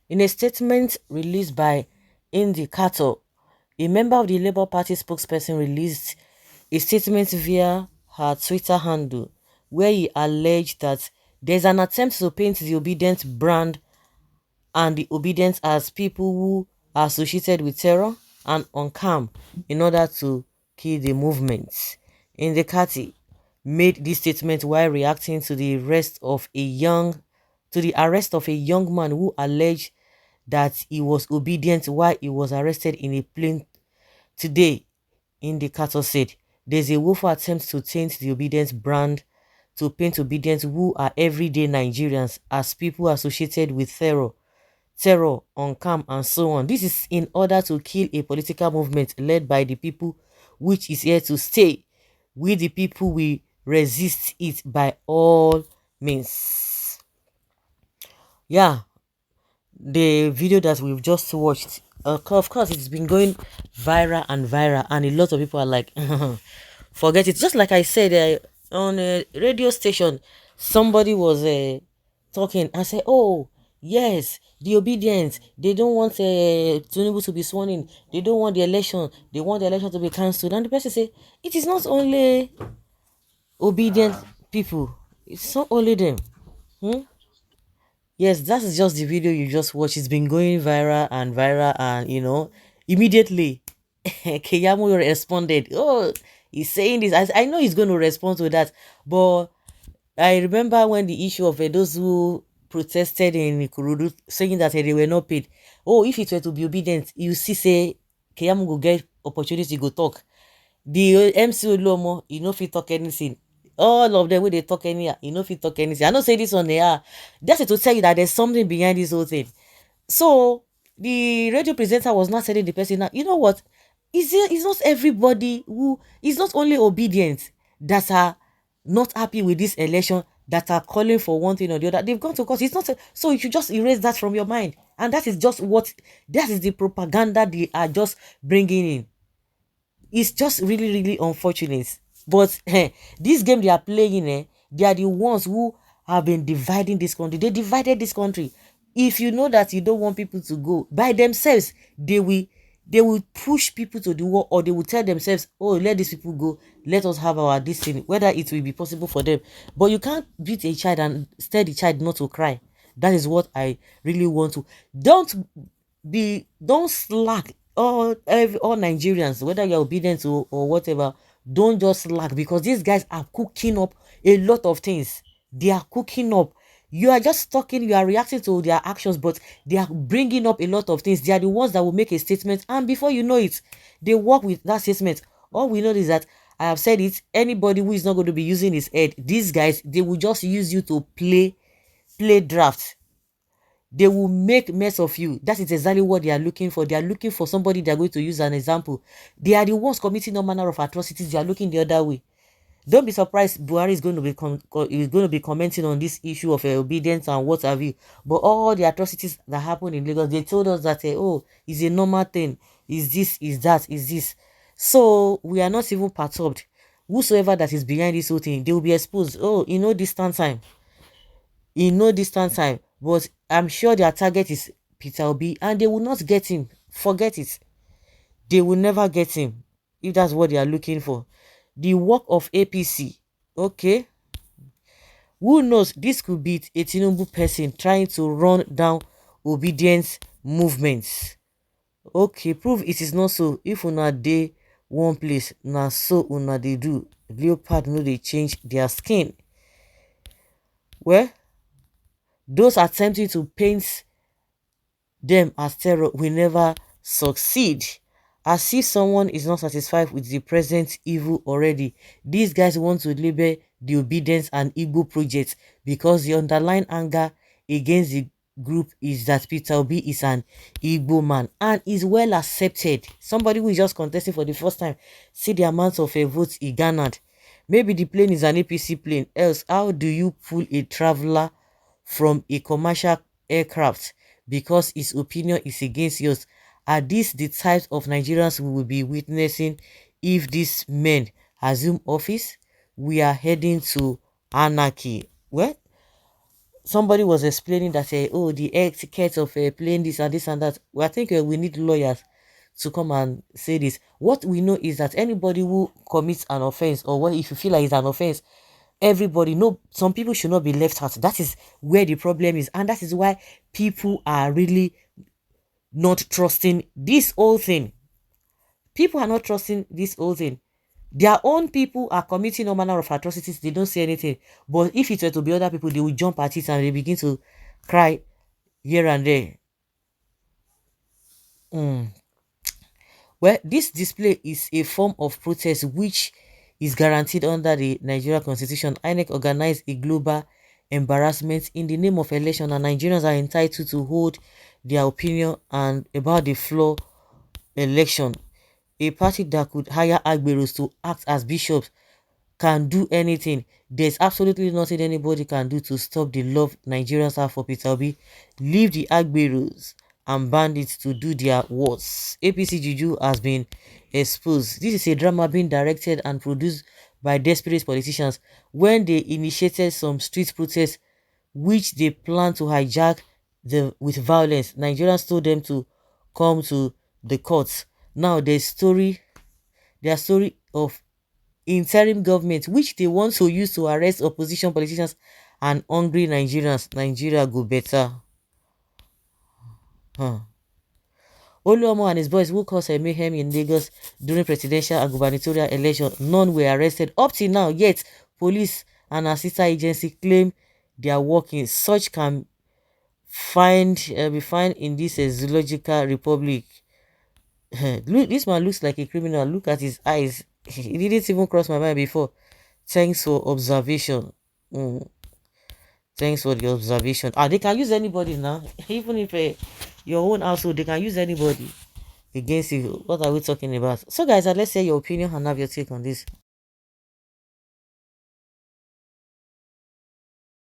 In a statement released by Indi Kato, a member of the Labour Party spokesperson released a statement via her Twitter handle where he alleged that there's an attempt to paint the Obedient brand and the Obedients as people who are associated with terror and uncalm in order to kill the movement. Indicati made this statement while reacting to the arrest of a young man who alleged that he was obedient while he was arrested in a plane today. Indicator said there's a woeful attempt to taint the Obedience brand to paint Obedients who are everyday Nigerians as people associated with terror, uncalm, and so on. This is in order to kill a political movement led by the people, which is here to stay. We, the people, we resist it by all means. Yeah, the video that we've just watched, of course, it's been going viral and viral, and a lot of people are like, forget it. Just like I said on a radio station, somebody was talking. I said, oh, yes, the obedience. They don't want Tinubu to be sworn in. They don't want the election. They want the election to be cancelled. And the person say, it is not only obedient people. It's not only them. Hmm? Yes, that is just the video you just watched. It's been going viral, and immediately Keyamu responded. Oh, he's saying this. I know he's going to respond to that, but I remember when the issue of those who protested in Ikurudu saying that they were not paid. Oh, if it were to be obedient, you see, say Keyamu go get opportunity go talk. The MC Olomo, you know, fit talk anything. All of them when they talk anyhow, you know, fit talk anything. I don't say this on the air. Just to tell you that there's something behind this whole thing. So the radio presenter was not telling the person that, you know what, it's not everybody who is not only obedient that are not happy with this election, that are calling for one thing or the other. They've gone to court. It's not so you should just erase that from your mind. And that is just that is the propaganda they are just bringing in. It's just really, really unfortunate. But this game they are playing, they are the ones who have been dividing this country. They divided this country. If you know that you don't want people to go by themselves, they will push people to the wall, or they will tell themselves, oh, let these people go, let us have our destiny, whether it will be possible for them. But you can't beat a child and tell the child not to cry. That is what I really want to. Don't slack. All Nigerians, whether you're obedient or whatever, don't just slack, because these guys are cooking up a lot of things. They are cooking up. You are just talking, you are reacting to their actions, but they are bringing up a lot of things. They are the ones that will make a statement, and before you know it, they work with that statement. All we know is that I have said it. Anybody who is not going to be using his head, these guys, they will just use you to play draft. They will make mess of you. That is exactly what they are looking for. They are looking for somebody they are going to use as an example. They are the ones committing all manner of atrocities. They are looking the other way. Don't be surprised Buhari is going to be commenting on this issue of obedience and what have you. But all the atrocities that happen in Lagos, they told us that oh, it's a normal thing. Is this, is that, is this. So we are not even perturbed. Whosoever that is behind this whole thing, they will be exposed. Oh, distant time. Distant time. But I'm sure their target is Peter Obi, and they will not get him. Forget it. They will never get him if that's what they are looking for. The work of APC, okay, who knows, this could be a Tinubu person trying to run down obedience movements. Okay, prove it is not so. If una dey one place, na so una dey do. Leopard no dey change their skin. Well, those attempting to paint them as terror will never succeed. As if someone is not satisfied with the present evil already, these guys want to label the obedience and Igbo project, because the underlying anger against the group is that Peter Obi is an Igbo man and is well accepted. Somebody who is just contesting for the first time, see the amount of votes he garnered. Maybe the plane is an APC plane, else how do you pull a traveler from a commercial aircraft because his opinion is against yours? Are these the types of Nigerians we will be witnessing if these men assume office? we are heading to anarchy. Well, somebody was explaining that, oh, the etiquette of playing this and this and that. Well, I think we need lawyers to come and say this. What we know is that anybody who commits an offense, or what if you feel like it's an offense, everybody know some people should not be left out. That is where the problem is, and that is why people are really not trusting this whole thing. People are not trusting this whole thing. Their own people are committing all manner of atrocities. They don't say anything. But if it were to be other people, they will jump at it and they begin to cry here and there. Mm. Well, this display is a form of protest which is guaranteed under the Nigeria Constitution. INEC organized a global embarrassment in the name of election, and Nigerians are entitled to hold their opinion and about the floor election. A party that could hire Agberos to act as bishops can do anything. There's absolutely nothing anybody can do to stop the love Nigerians have for Peter Obi. Leave the Agberos and bandits to do their worst. APC Juju has been exposed. This is a drama being directed and produced by desperate politicians when they initiated some street protests which they plan to hijack with violence. Nigerians told them to come to the courts. Now their story of interim government which they want to use to arrest opposition politicians and hungry Nigerians. Nigeria go better. Huh. Oluomo and his boys who caused a mayhem in Lagos during presidential and gubernatorial election, none were arrested up till now, yet police and our sister agency claim they are working. Such can be found in this zoological republic. Look, this man looks like a criminal. Look at his eyes. It didn't even cross my mind before. Thanks for observation. Mm. Thanks for the observation. They can use anybody now. Even if your own household, they can use anybody against you. What are we talking about? So guys, let's hear your opinion and have your take on this.